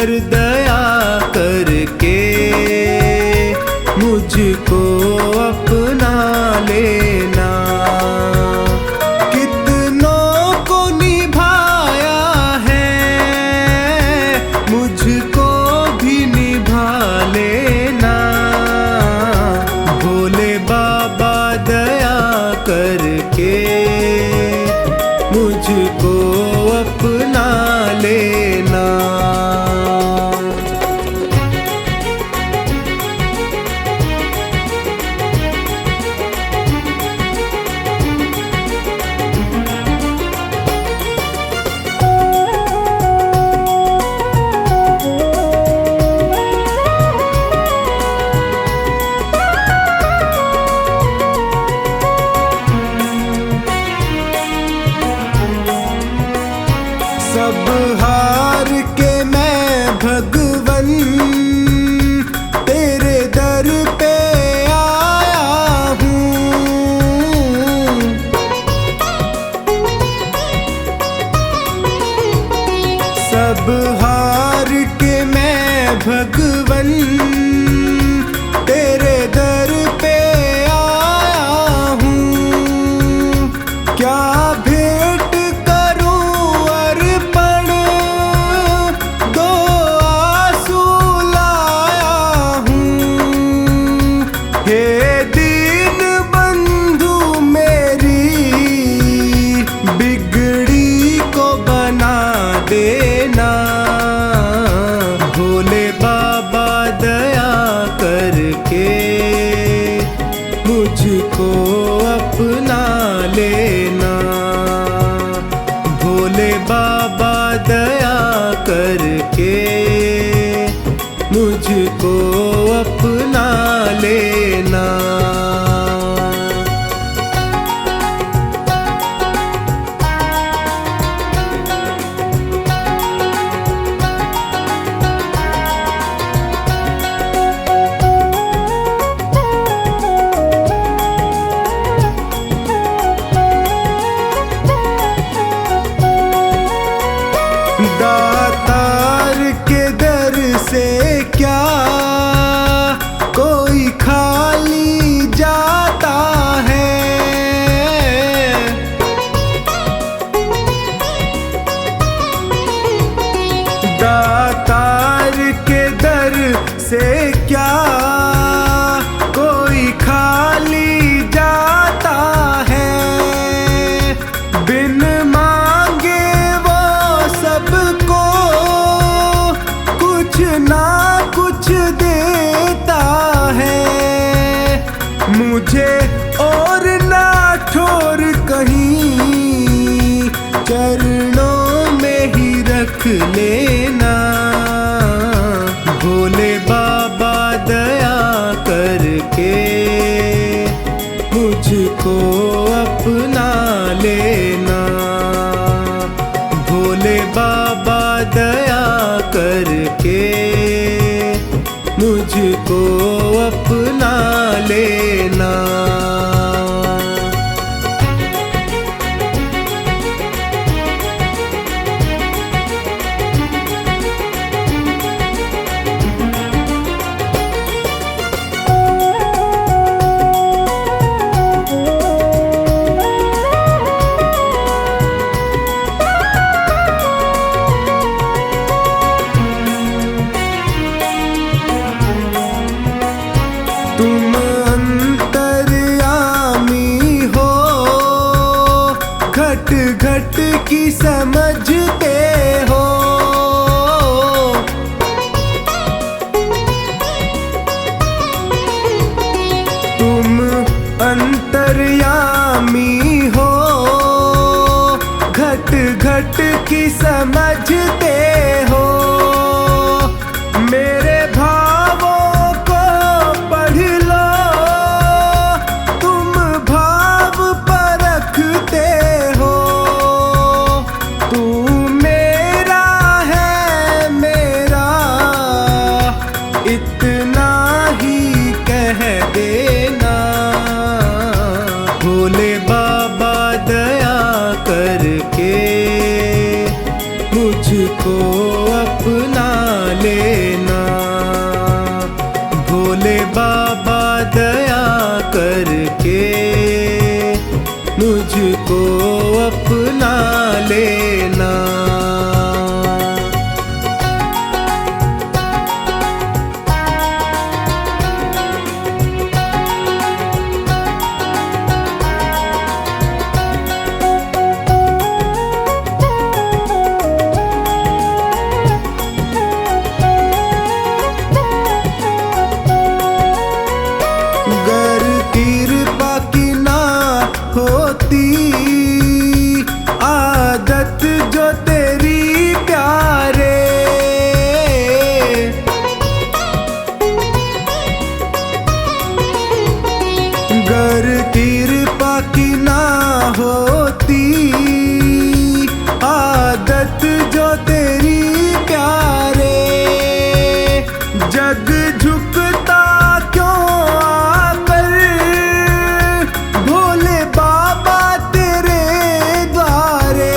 पर दया करके मुझको अपना लेना। कितनों को निभाया है मुझको भी निभा लेना। भोले बाबा दया करके मुझको अपना लेना। सब हार के मैं भगवन तेरे दर पे आया हूँ। सब हार के मैं भगवन तेरे दर पे आया हूँ। क्या भेंट देना। भोले बाबा दया करके मुझको अपना लेना। भोले बाबा दया करके मुझको अपना लेना। दातार के दर से क्या कोई खाली जाता है। दातार के दर से क्या कोई खाली जाता है। बिन मांगे वो सबको कुछ ना कुछ देता है। मुझे और ना छोड़ कहीं चरणों में ही रख लेना। भोले बाबा दया करके मुझको अपना लेना। भोले बाबा दया करके मुझको अपना लेना। तुम अंतर्यामी हो घट घट की समझते हो। तुम अंतर्यामी हो घट घट की समझते हो। मेरे भावों को पढ़ लो तुम भाव परखते हो। तू मेरा है मेरा इतना ही कह देना। भोले बाबा दया करके मुझको अपना लेना। भोले बाबा दया करके मुझको अपना लेना। आदत जो तेरी प्यारे, गर कृपा की ना होती, आदत जो तेरी प्यारे, जग झुकता क्यों आकर भोले बाबा तेरे द्वारे।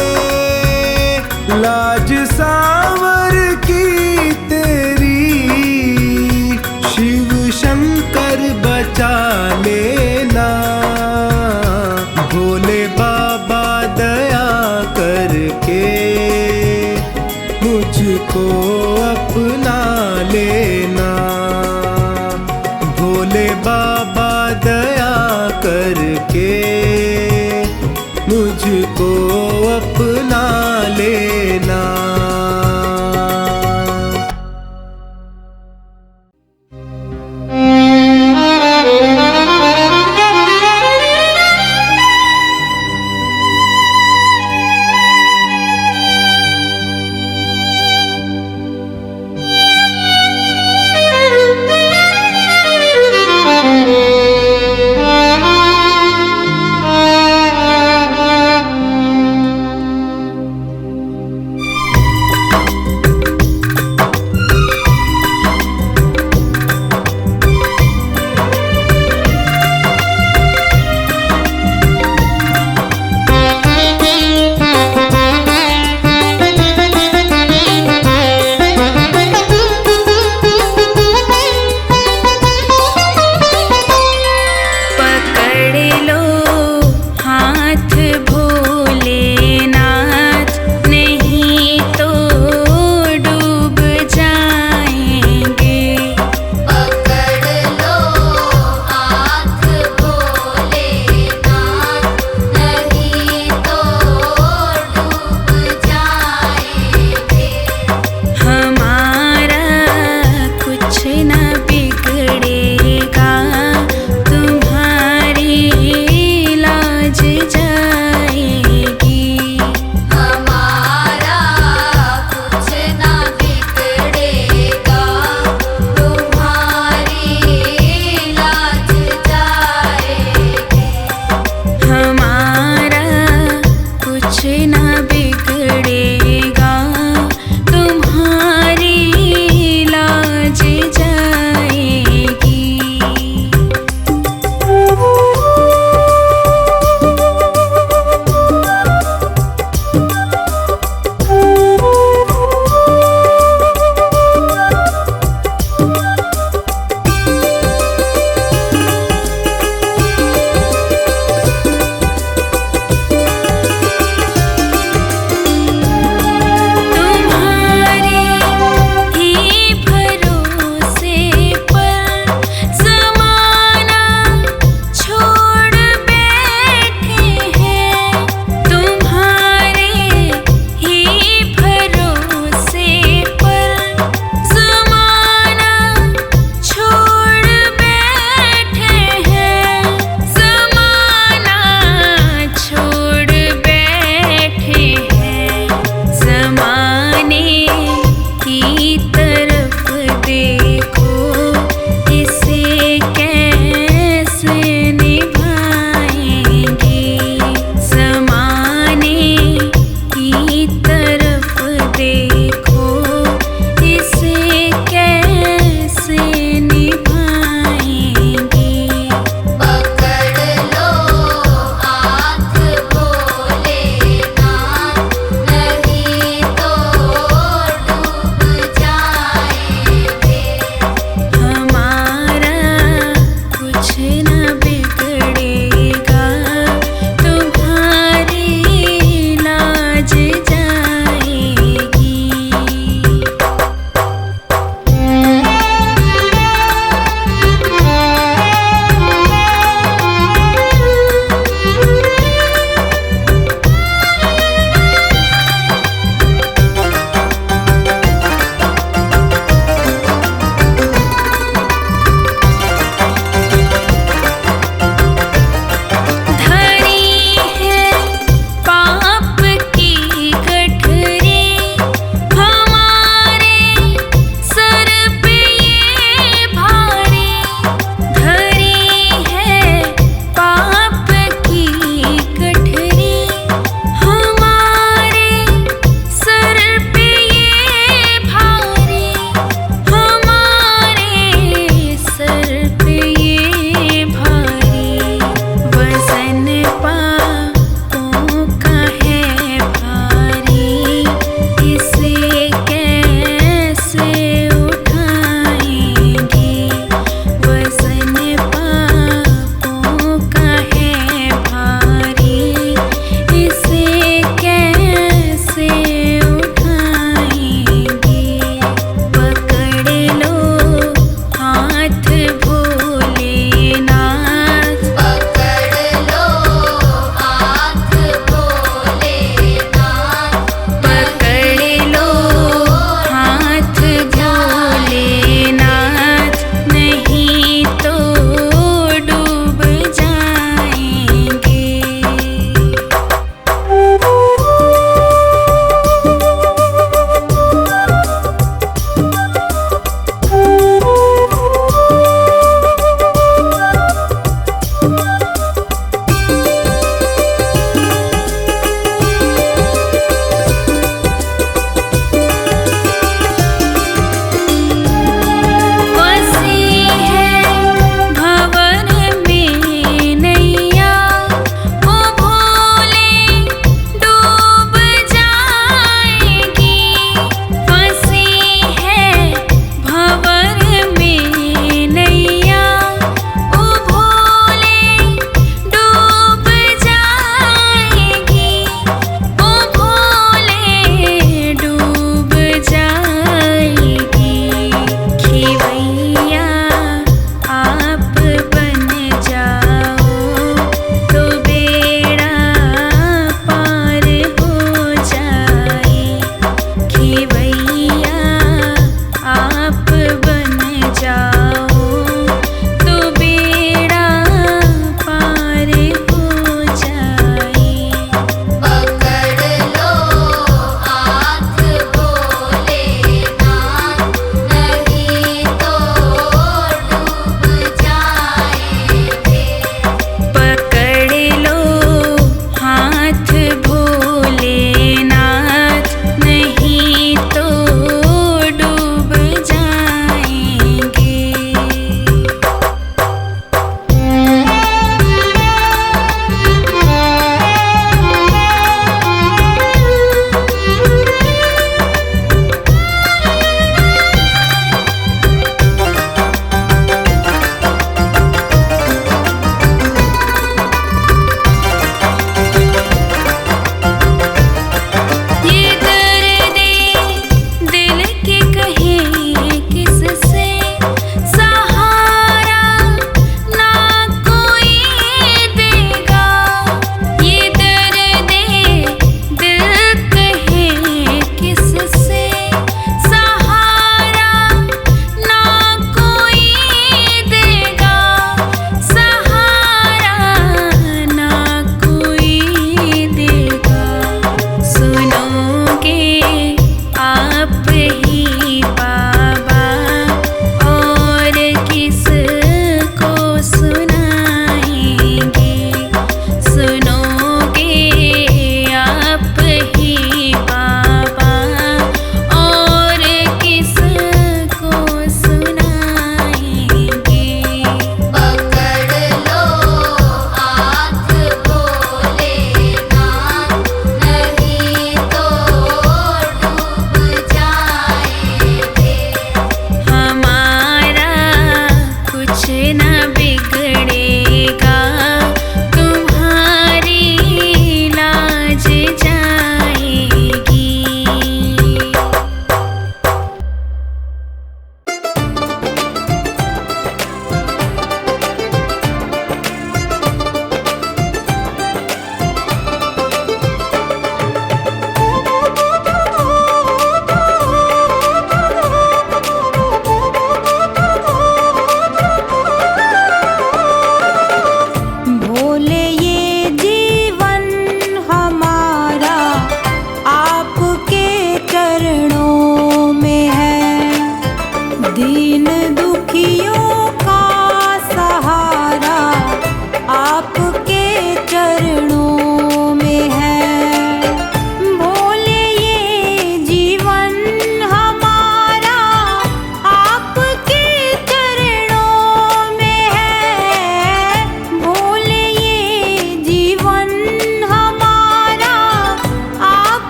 लाज सांवर की तेरी शिव शंकर बचा लेना। भोले बाबा दया करके मुझको अपना लेना। भोले बाबा दया करके मुझको अपना लेना।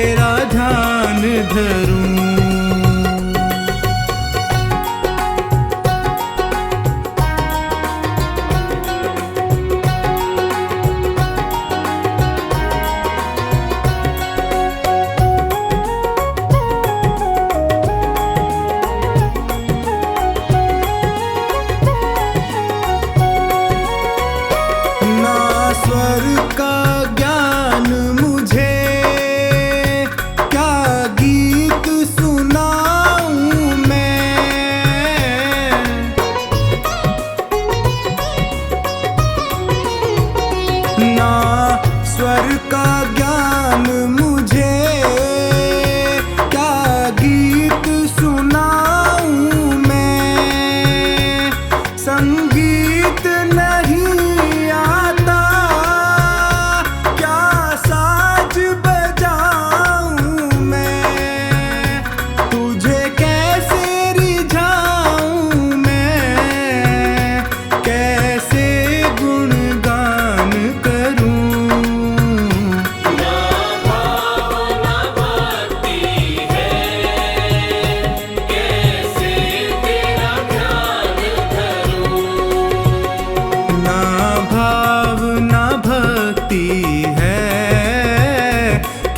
तेरा ध्यान धरूं। स्वर का ज्ञान मुझे, क्या गीत सुनाऊं मैं। ना स्वर का ज्ञान मुझे, क्या गीत सुनाऊं मैं। संगीत नहीं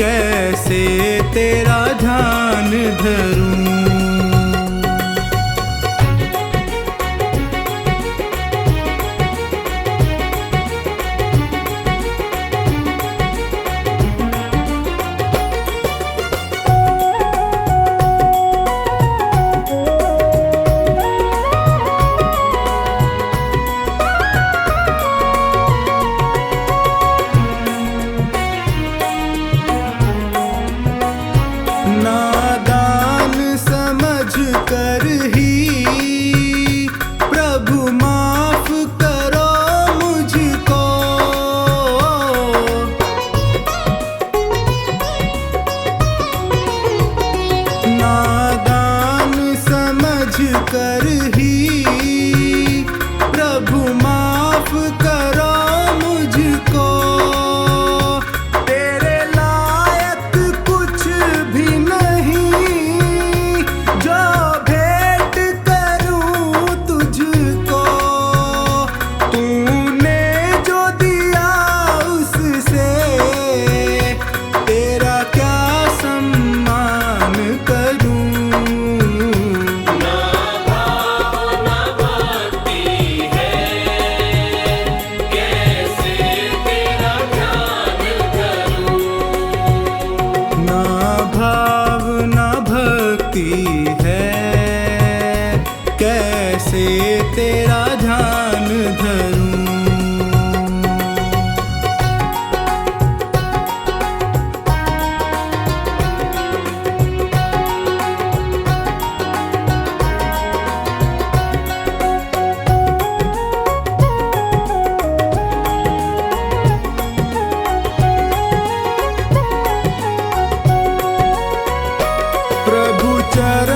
कैसे तेरा ध्यान धरूं। नादान समझ कर ही प्रभु माफ करो मुझको। नादान समझ कर ही प्रभु माफ करो मुझको। कैसे तेरा ध्यान धरूं। प्रभु चरण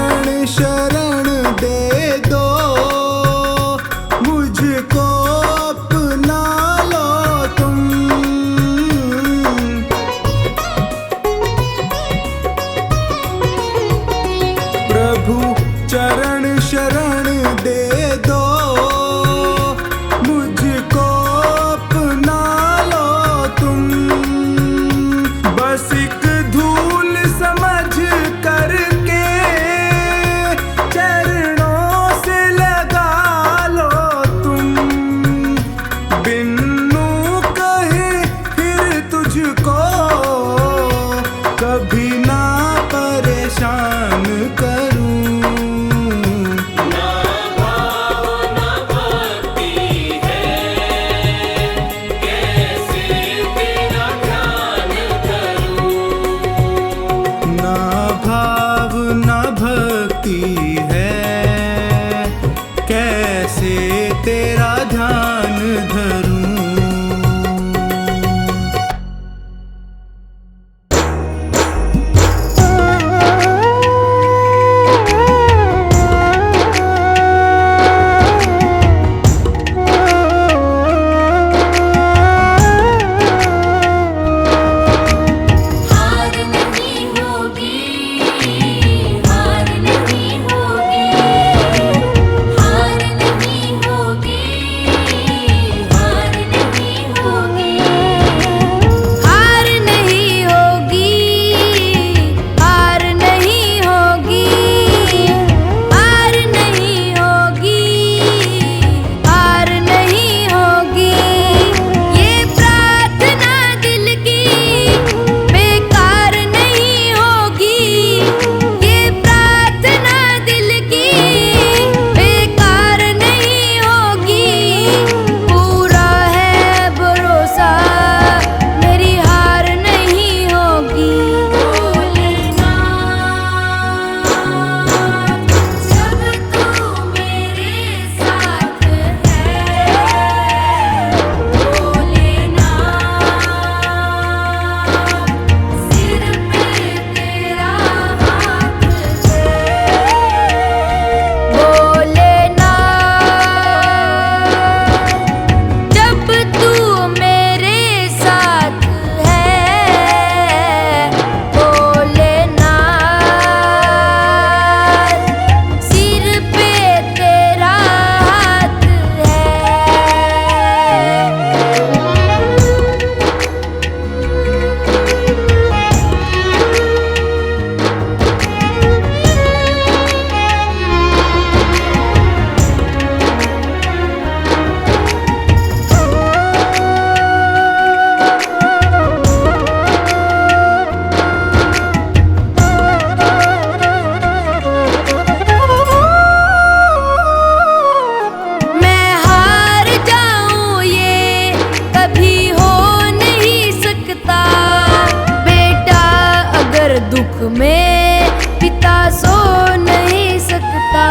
दुख में पिता सो नहीं सकता।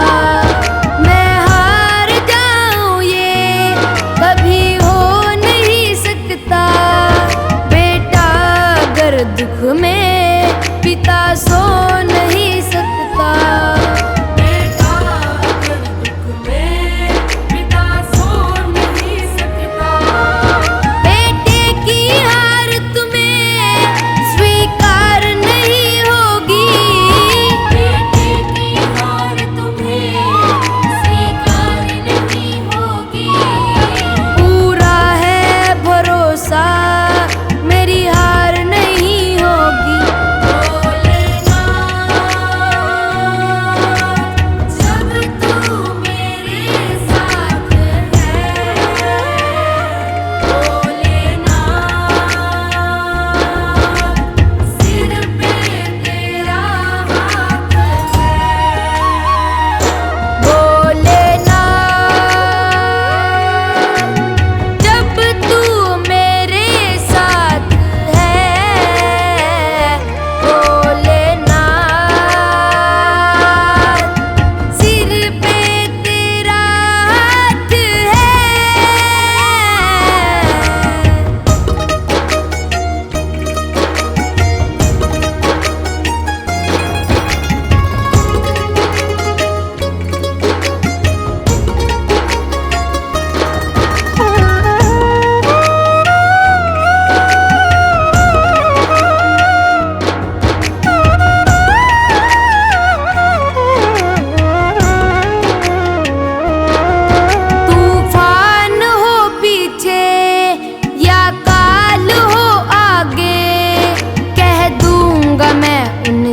मैं हार जाऊं ये कभी हो नहीं सकता। बेटा अगर दुख में पिता सो नहीं सकता। बेटा अगर दुख में पिता सो नहीं सकता। बेटे की हार तुम्हें स्वीकार नहीं होगी। बेटे की हार तुम्हें स्वीकार नहीं होगी। पूरा है भरोसा मेरी हार नहीं होगी।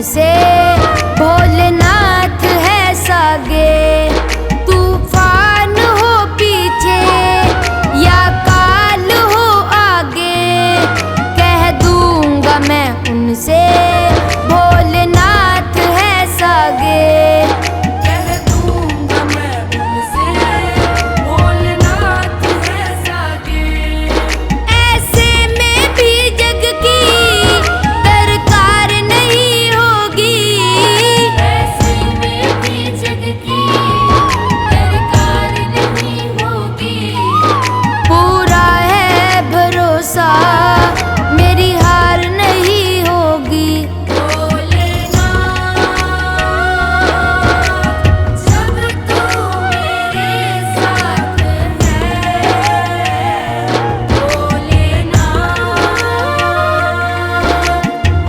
से भोलेनाथ है सागे। तूफान हो पीछे या काल हो आगे, कह दूंगा मैं उनसे भोलेनाथ है सागे। कह दूंगा मैं उनसे भोलेनाथ है सागे। ऐसे में भी जग की मेरी हार नहीं होगी। जब तू मेरे साथ है भोलेनाथ,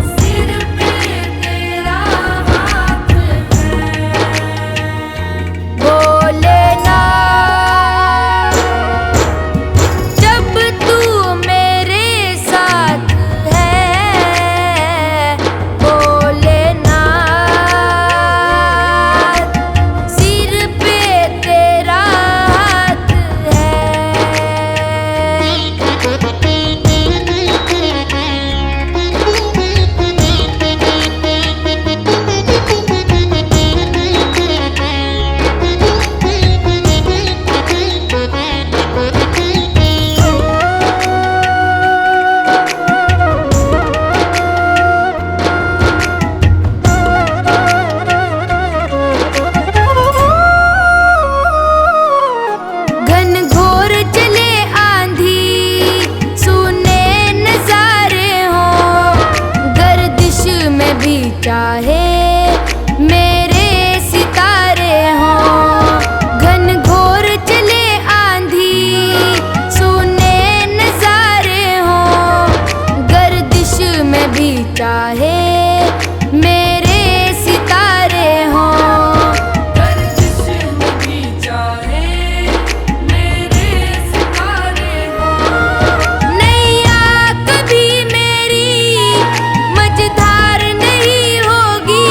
सिर पे तेरा हाथ है भोलेनाथ। जब तू चाहे मेरे सितारे हों, घनघोर चले आंधी सुने नजारे हों, गर्दिश में भी चाहे मेरे सितारे हों, गर्दिश में भी चाहे मेरे सितारे हों। नैया कभी मेरी मझधार नहीं होगी।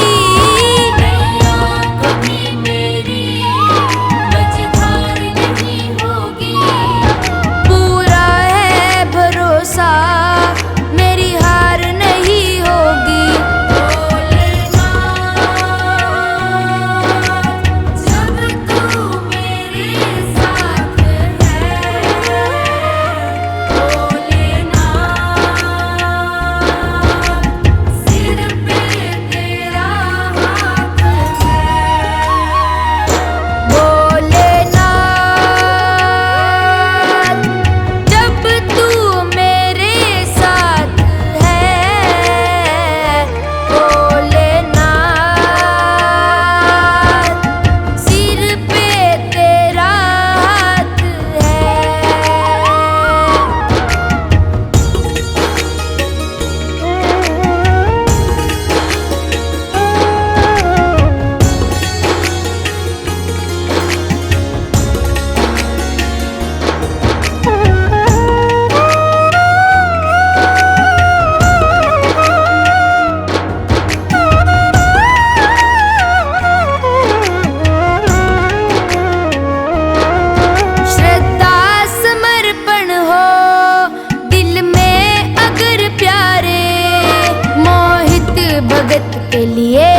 के लिए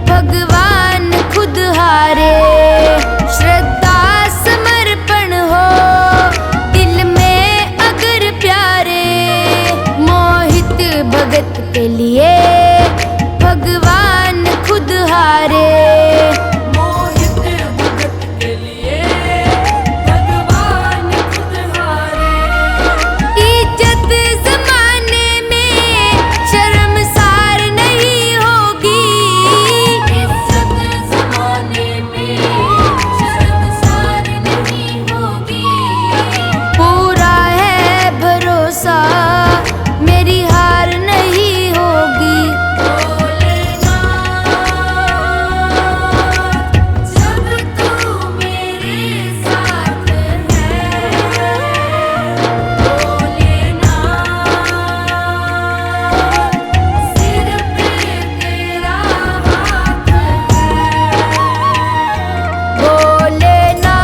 भगवान खुद हारे। श्रद्धा समर्पण हो दिल में अगर प्यारे, मोहित भगत के लिए भगवान खुद हारे। मोहित भगत के लिए भगवान खुद हारे। इज्जत जमाने में शर्मसार नहीं होगी, इज्जत जमाने में शर्मसार नहीं होगी। पूरा है भरोसा मेरी हार नहीं होगी। भोलेनाथ जब तू मेरे साथ है, भोलेनाथ सिर पे तेरा हाथ है। भोलेनाथ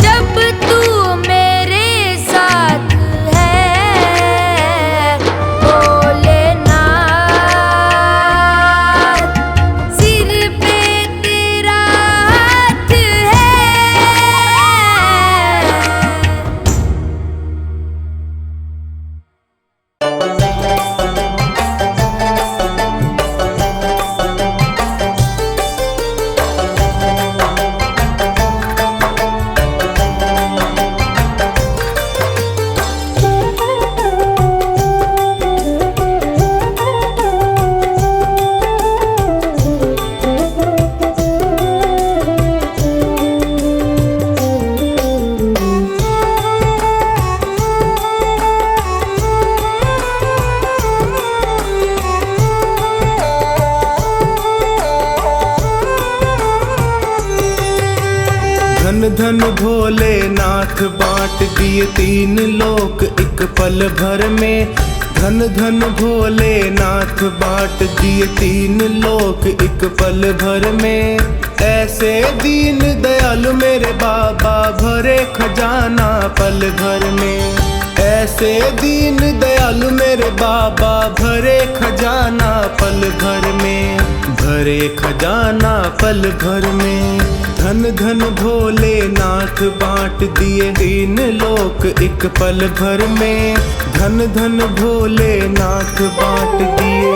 जब तू मेरे साथ है, भोलेनाथ सिर पे तेरा हाथ है। धन धन भोलेनाथ बांट दिए तीन लोक एक पल भर में। धन धन भोलेनाथ बांट दिए तीन लोक एक पल भर में। ऐसे दीन दयालु मेरे बाबा भरे खजाना पल भर में। ऐसे दीन दयालु मेरे बाबा भरे खजाना पल भर में। भरे खजाना पल भर में। धन धन भोलेनाथ बांट दिए तीन लोक एक पल भर में। धन धन भोलेनाथ बांट दिए।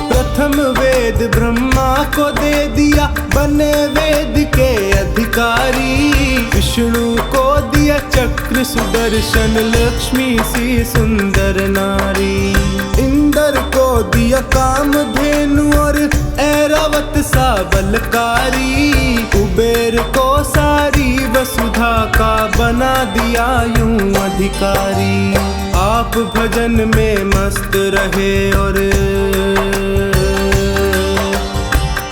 प्रथम वेद ब्रह्मा को दे दिया बने वेद के अधिकारी। विष्णु को दिया चक्र सुदर्शन लक्ष्मी सी सुंदर नारी। इंद्र को दिया कामधेनु और ऐरावत सा बलकारी। कुबेर को सारी वसुधा का बना दिया यूं अधिकारी। आप भजन में मस्त रहे और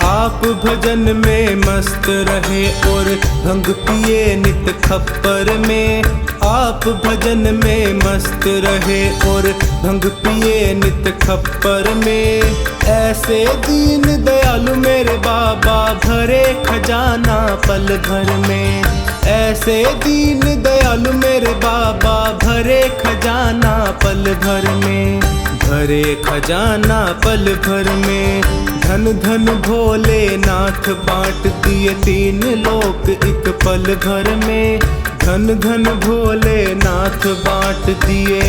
आप भजन में मस्त रहे और भंग पिए नित खप्पर में। आप भजन में मस्त रहे और भंग पिए नित खप्पर में। ऐसे दीन दयालु मेरे बाबा भरे खजाना पल भर में। ऐसे दीन दयालु मेरे बाबा भरे खजाना पल भर में। भरे खजाना पल भर में। धन धन भोलेनाथ बांट दिए तीन लोक एक पल भर में। धन धन भोलेनाथ बांट दिए।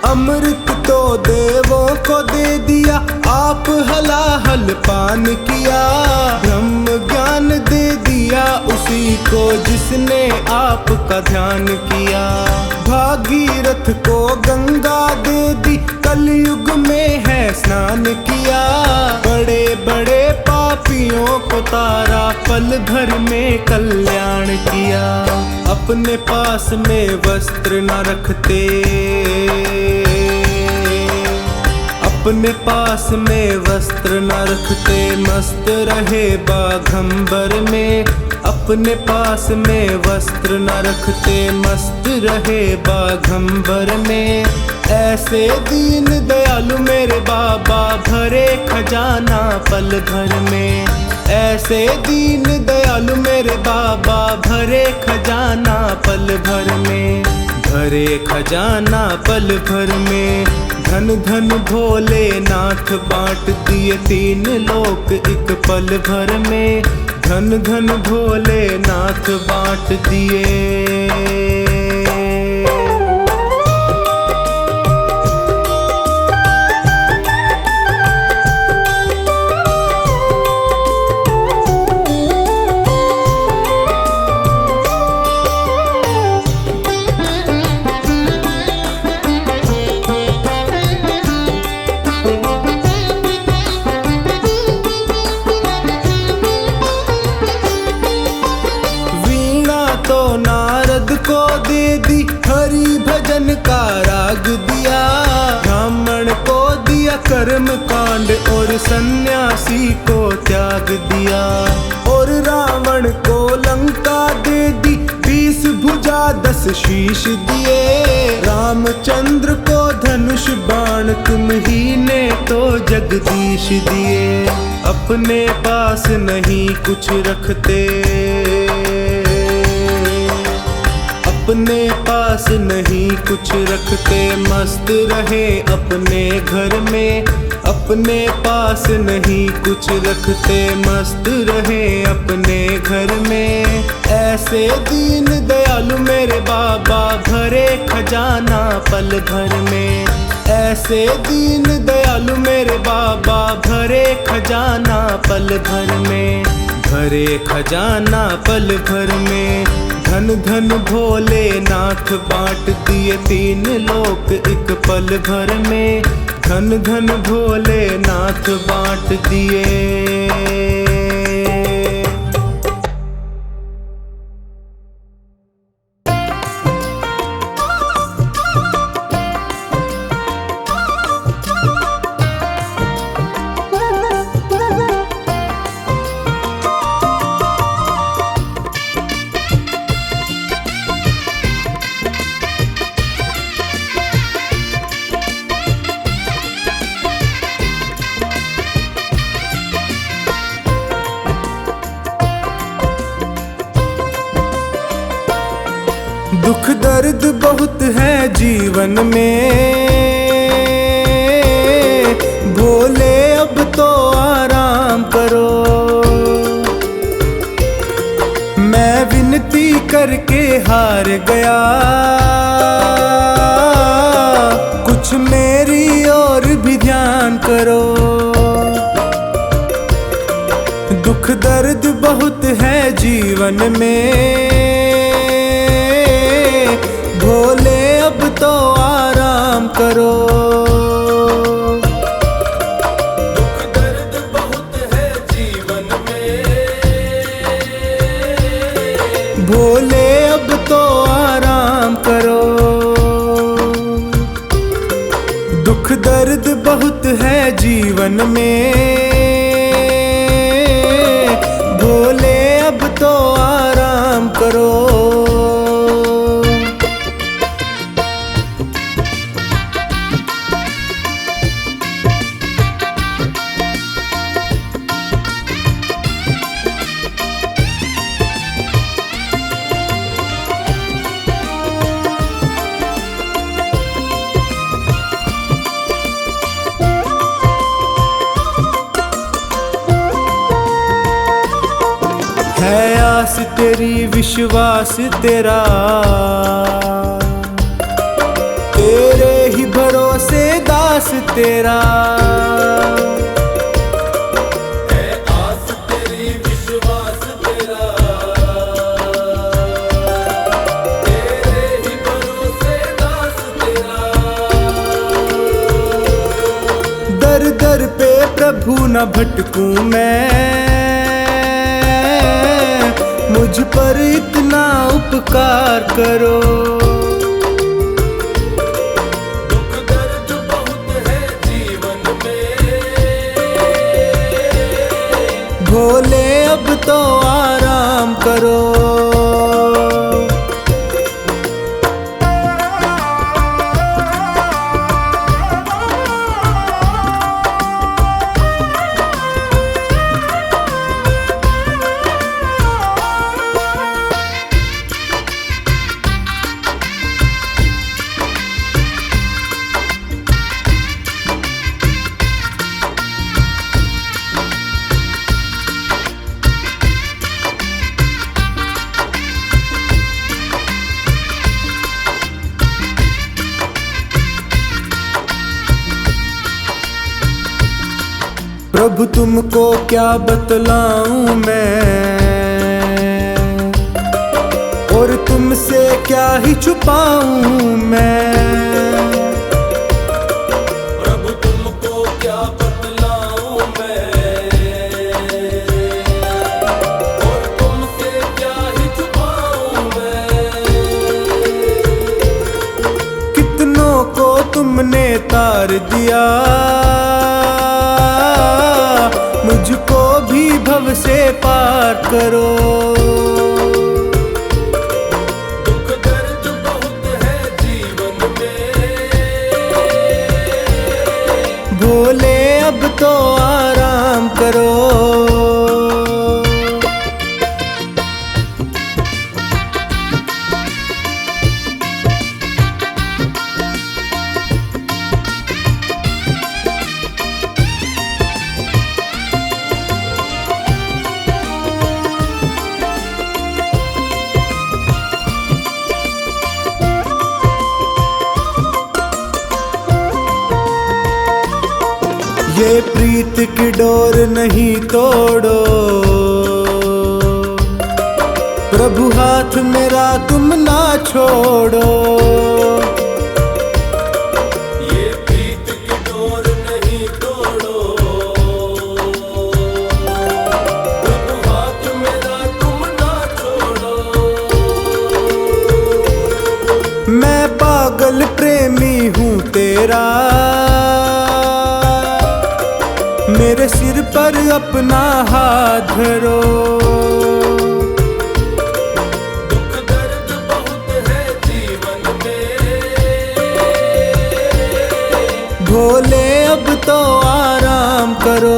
अमृत तो देवों को दे दिया, आप हलाहल पान किया। ब्रह्म ज्ञान दे दिया, उसी को जिसने आपका ध्यान किया। भागीरथ को गंगा दे दी, कलयुग में है स्नान किया। बड़े बड़े पापियों को तारा, पल भर में कल्याण किया। अपने पास में वस्त्र न रखते, अपने पास में वस्त्र न रखते, मस्त रहे बाघंबर में। अपने पास में वस्त्र न रखते, मस्त रहे बाघंबर में। ऐसे दीन दयालु मेरे बाबा, भरे खजाना पल भर में। ऐसे दीन दयालु मेरे बाबा, भरे खजाना पल भर में। भरे खजाना पल भर में। धन धन भोलेनाथ बांट दिए तीन लोक एक पल भर में। धन धन भोलेनाथ बांट दिए। को दे दी, हरि भजन का राग दिया। ब्राह्मण को दिया कर्म कांड, और सन्यासी को त्याग दिया। और रावण को लंका दे दी, 20 भुजा 10 शीश दिए। रामचंद्र को धनुष बाण, तुम ही ने तो जगदीश दिए। अपने पास नहीं कुछ रखते, अपने पास नहीं कुछ रखते, मस्त रहे अपने घर में। अपने पास नहीं कुछ रखते, मस्त रहे अपने घर में। ऐसे दीन दयालु मेरे बाबा, भरे खजाना पल भर में। ऐसे दीन दयालु मेरे बाबा, भरे खजाना पल भर में। भरे खजाना पल भर में। धन धन भोलेनाथ बांट दिए तीन लोक एक पल भर में। धन धन भोलेनाथ बांट दिए। दुख दर्द बहुत है जीवन में, भोले अब तो आराम करो। मैं विनती करके हार गया, कुछ मेरी और भी ध्यान करो। दुख दर्द बहुत है जीवन में, भोले अब तो आराम करो। दुख दर्द बहुत है जीवन में, भोले अब तो आराम करो। दुख दर्द बहुत है जीवन में, भोले अब तो आराम करो। है आस तेरी विश्वास तेरा, तेरे ही भरोसे दास तेरा। है आस तेरी विश्वास तेरा, दर पे प्रभु न भटकूं मैं, मुझ पर इतना उपकार करो। दुख दर्द बहुत है जीवन में, भोले अब तो आराम करो। प्रभु तुमको क्या बतलाऊं मैं, और तुमसे क्या ही छुपाऊं मैं। प्रभु तुमको क्या बतलाऊं मैं, और तुमसे क्या ही छुपाऊं मैं। कितनों को तुमने तार दिया, मुझको भी भव से पार करो। दुख दर्द बहुत है जीवन में, भोले अब तो आराम करो। ये प्रीत की डोर नहीं तोड़ो, प्रभु हाथ मेरा तुम ना छोड़ो। ये प्रीत की डोर नहीं तोड़ो, प्रभु हाथ मेरा तुम ना छोड़ो। मैं पागल प्रेमी हूँ तेरा, मेरे सिर पर अपना हाथ धरो। दुख दर्द बहुत है जीवन में, भोले अब तो आराम करो।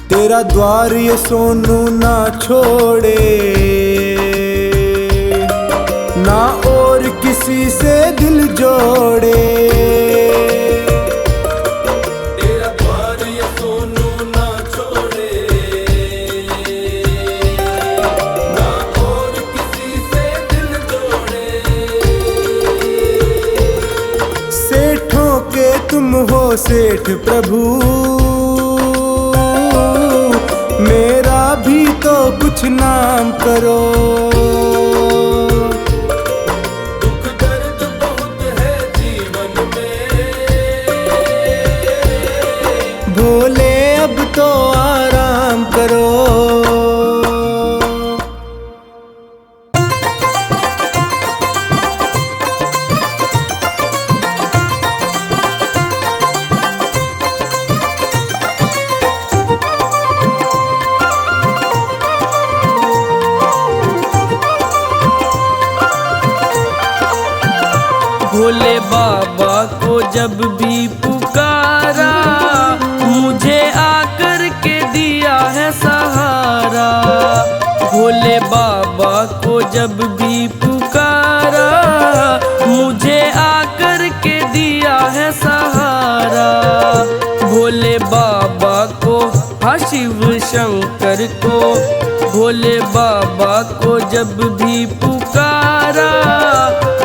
तेरा द्वार ये सोनू ना छोड़े, ना और किसी से दिल जोड़े। तेरा द्वार ये सोनू ना छोड़े, ना और किसी से दिल जोड़े। सेठों के तुम हो सेठ प्रभु, मेरा भी तो कुछ नाम करो। दुख दर्द बहुत है जीवन में, भोले अब तो आराम करो। भोले बाबा को जब भी पुकारा, मुझे आकर के दिया है सहारा। भोले बाबा को जब भी पुकारा मुझे आकर के दिया है सहारा। भोले बाबा को हाँ शिव शंकर को भोले बाबा को जब भी पुकारा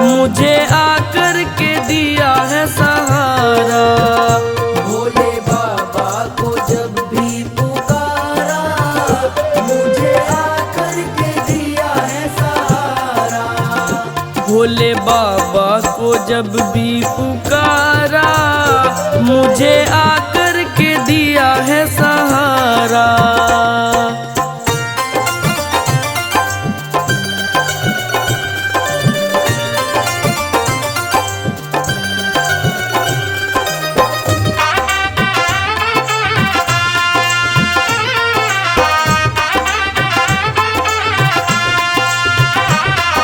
मुझे आकर के दिया है सहारा। भोले बाबा को जब भी पुकारा मुझे आकर के दिया है सहारा। भोले बाबा को जब भी पुकारा मुझे आकर के दिया है सहारा।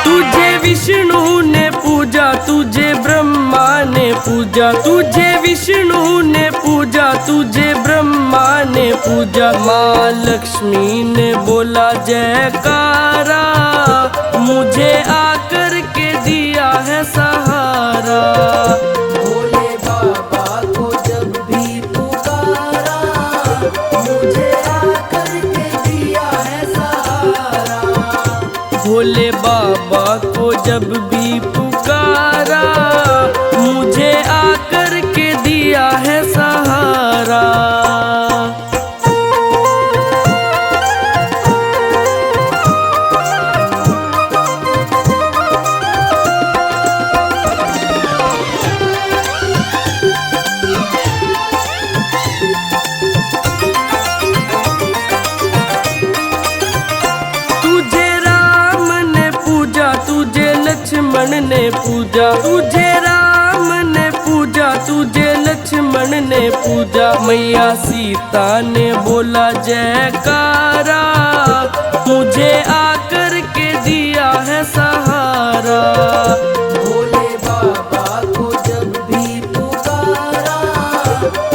तुझे विष्णु ने पूजा तुझे ब्रह्मा ने पूजा तुझे विष्णु ने पूजा तुझे ब्रह्मा ने पूजा। माँ लक्ष्मी ने बोला जयकारा मुझे आकर के दिया है सहारा। भोले बाबा को जब भी पुकारा मुझे आकर के दिया है सहारा। भोले बाबा को जब भी पुकारा मुझे आकर के दिया है सहारा। तुझे राम ने पूजा तुझे लक्ष्मण ने पूजा तुझे राम ने पूजा तुझे लक्ष्मण ने पूजा। मैया सीता ने बोला जयकारा मुझे आकर के दिया है सहारा। भोले बाबा को जब भी पुकारा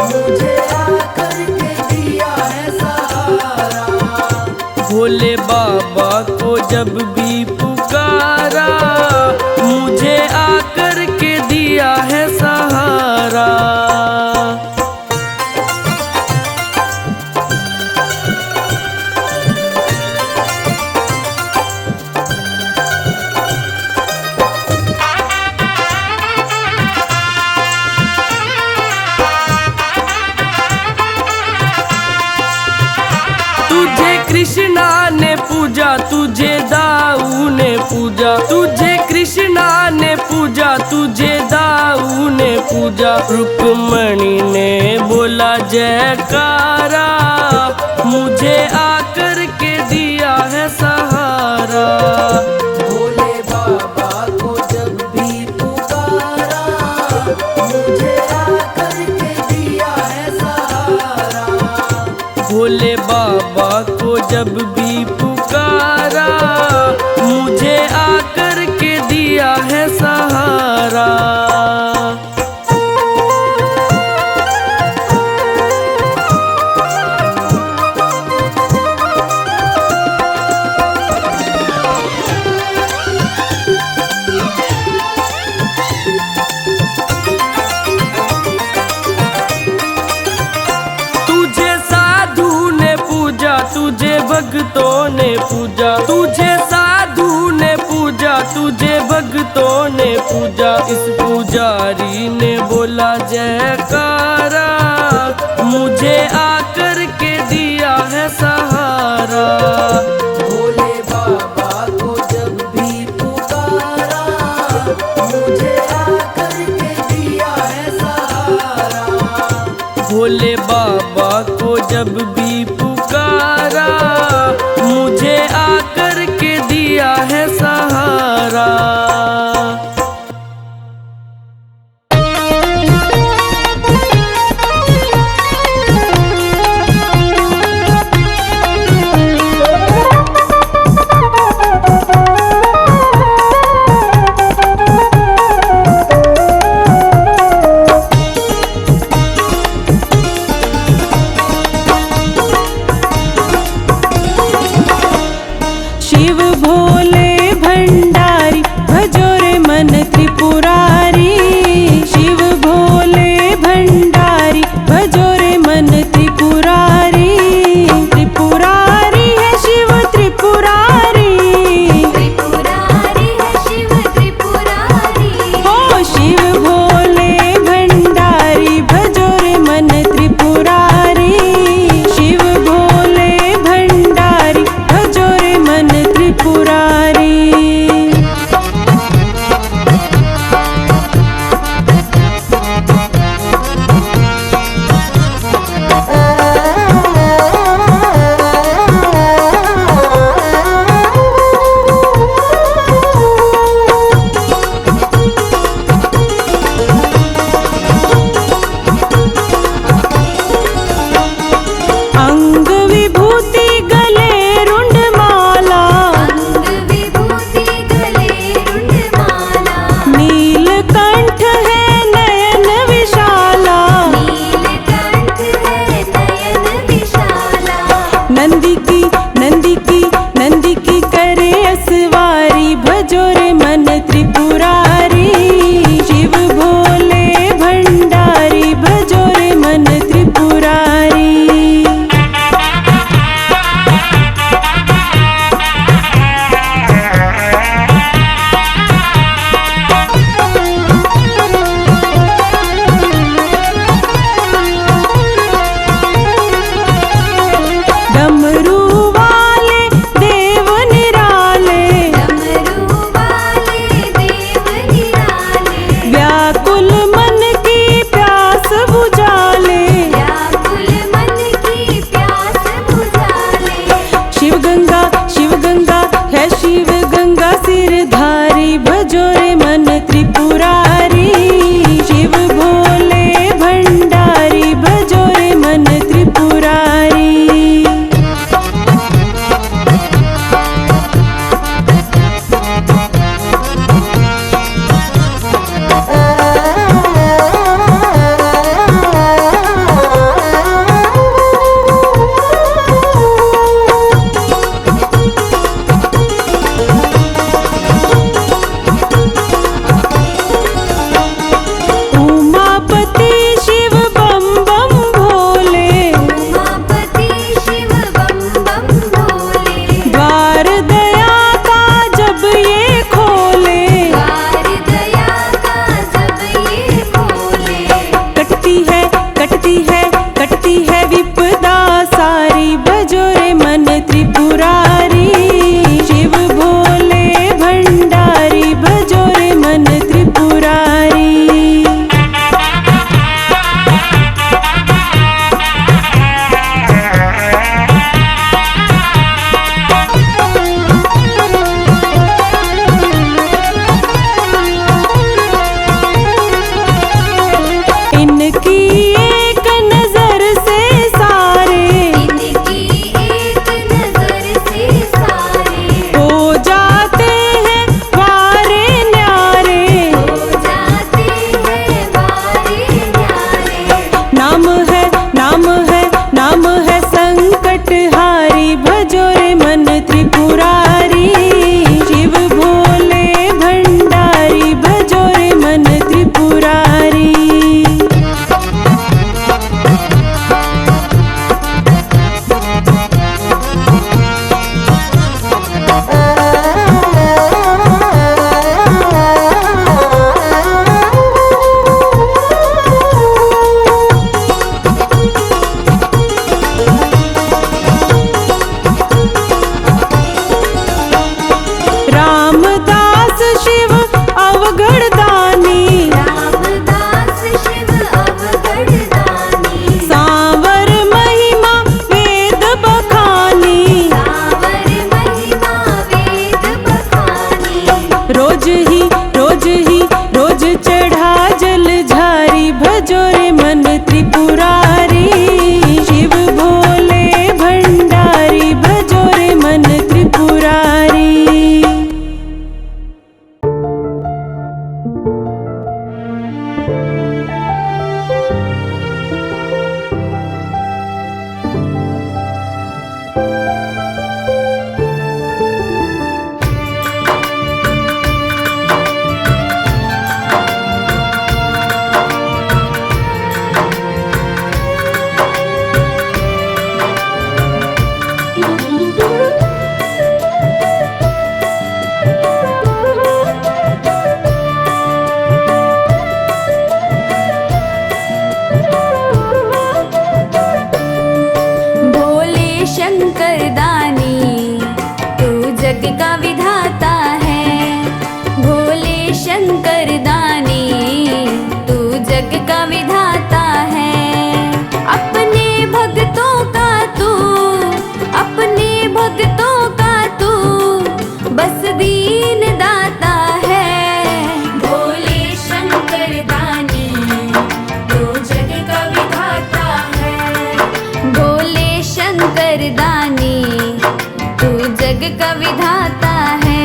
मुझे आकर के दिया है सहारा। भोले बाबा को जब भी पुकारा मुझे आकर के दिया है सहारा। तुझे कृष्णा ने पूजा तुझे दाऊ ने पूजा तुझे कृष्णा ने पूजा तुझे दाऊ ने पूजा। रुक्मणी ने बोला जयकारा मुझे आकर के दिया है सहारा। भोले बाबा को जब भी पुकारा मुझे आकर के दिया है सहारा। भोले बाबा को जब भी पुकारा मुझे आकर के दिया है सहारा। तुझे साधु ने पूजा तुझे भक्तों ने पूजा तुझे साधु ने पूजा तुझे भक्तों ने पूजा। इस पुजारी ने बोला जयकारा मुझे आकर के दिया है सहारा। भोले बाबा को जब भी पुकारा मुझे आकर के दिया है सहारा। भोले बाबा को जब भी पुकारा मुझे आकर के दिया है सहारा। शिव भोले भंडारी भजो रे मन त्रिपुरारी। शिव भोले भंडारी भजो रे मन त्रिपुरारी। त्रिपुरारी है शिव त्रिपुरारी। त्रिपुरारी है शिव त्रिपुरारी। ओ शिव भोले भंडारी भजो रे मन त्रिपुरारी। शिव भोले भंडारी भजो रे मन त्रिपुरारी। अंग विभूति गले रुंड माला। अंग विभूति गले रुंडमाला। नीलकंठ है नयन विशाला। नीलकंठ है नयन विशाला। नंदी की करे असवारी भजो रे मन त्रिपुरारी। शिव भोले भंडारी भजो रे मन त्रिपुरारी। डमरू वाले देव निराले। डमरू वाले देव निराले। व्याकुल मन की प्यास बुझाले। व्याकुल मन की प्यास बुझाले। शिव गंगा है शिव गंगा सिरधारी भजो रे मन त्रिपुरारी। शिव भोले भंडारी भजो रे मन त्रिपुरारी। उमापति शिव बम बम भोले। उमापति शिव बम बम भोले। द्वार दया का जब ये खोले। द्वार दया का जब ये खोले। कटती है विपदा सारी भजो रे मन त्रिपुरारी। शिव भोले भंडारी भजो रे मन त्रिपुरारी। इनकी एक नजर से सारे इनकी एक नजर से सारे हो जाते हैं वारे न्यारे। हो जाते हैं वारे न्यारे। नाम है संकटहारी भजो रे मन त्रिपुरारी। शिव भोले भंडारी भजो रे मन त्रिपुरारी। रामदास शिव अवगढ़ दानी। रामदास शिव अवगढ़दानी। सांवर महिमा वेद बखानी। सावर महिमा वेद बखानी। रोज चढ़ा जल झारी भजो रे मन त्रिपुरारी। शिव भोले भंडारी भजो रे मन त्रिपुरारी। जग का विधाता है। भोले शंकर दानी तू जग का विधाता है। अपने भक्तों का तू, अपने भक्तों का तू बस दीन दाता है। भोले शंकर दानी तू जग का विधाता है। भोले शंकर दानी तू जग का विधाता है।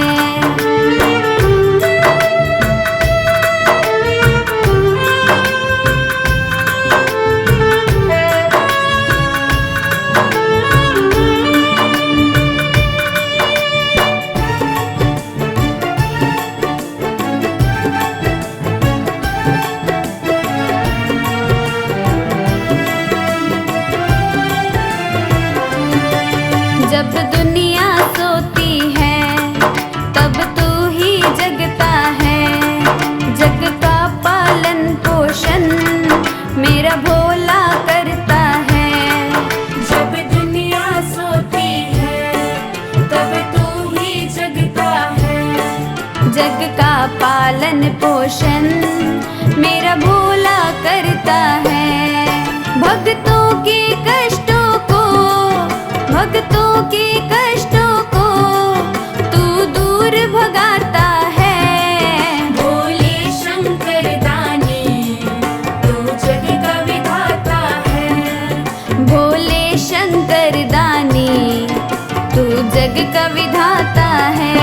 जब दुनिया सोती है तब तू ही जगता है। जग का पालन पोषण मेरा भोला करता है। जब दुनिया सोती है तब तू ही जगता है। जग का पालन पोषण मेरा भोला करता है। भक्तों के कष्टों को, भक्तों के कष्टों को तू दूर भगाता है। भोले शंकर दानी तू जग का विधाता है। भोले शंकर दानी तू जग का विधाता है।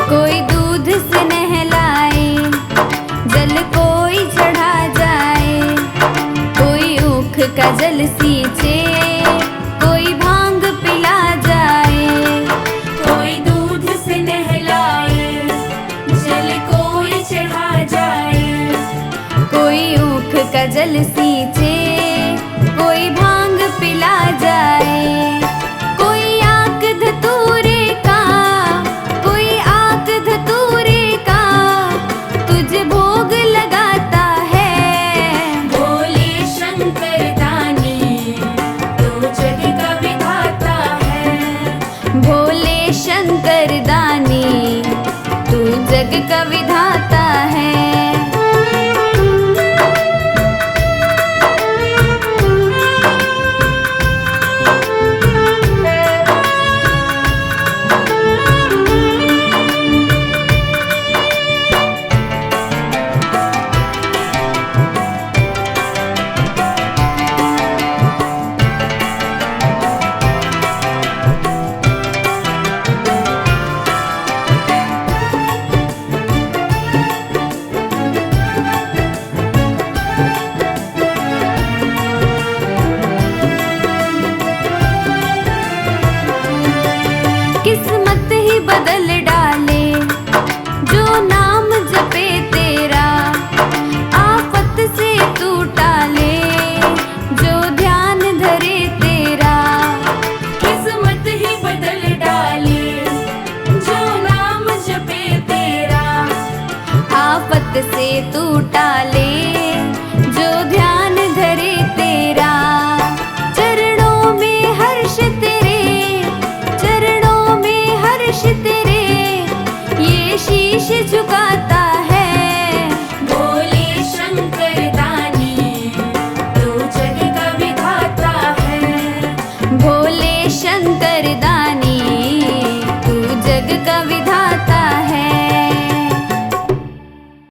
कोई दूध से नहलाए, जल कोई चढ़ा जाए। कोई ऊख का जल सींचे, कोई भांग पिला जाए। कोई दूध से नहलाए, जल कोई चढ़ा जाए। कोई ऊख का जल सींचे, कोई भांग पिला जाए। कोई आक धतूरे का, कोई आक धतूरे का तुझे भोग लगाता है। भोले शंकर दानी तू जग का विधाता है। भोले शंकर दानी तू जग का विधाता है। किस्मत ही बदल डाले जो नाम जपे तेरा। आफत से तू टाले जो ध्यान धरे तेरा। किस्मत ही बदल डाले जो नाम जपे तेरा। आफत से तू टाले जो ध्यान धरे तेरा। चरणों में हर्ष तेरे, चरणों में हर्ष तेरे ये शीश झुकाता है। भोले शंकर दानी तू जग का विधाता है। भोले शंकर दानी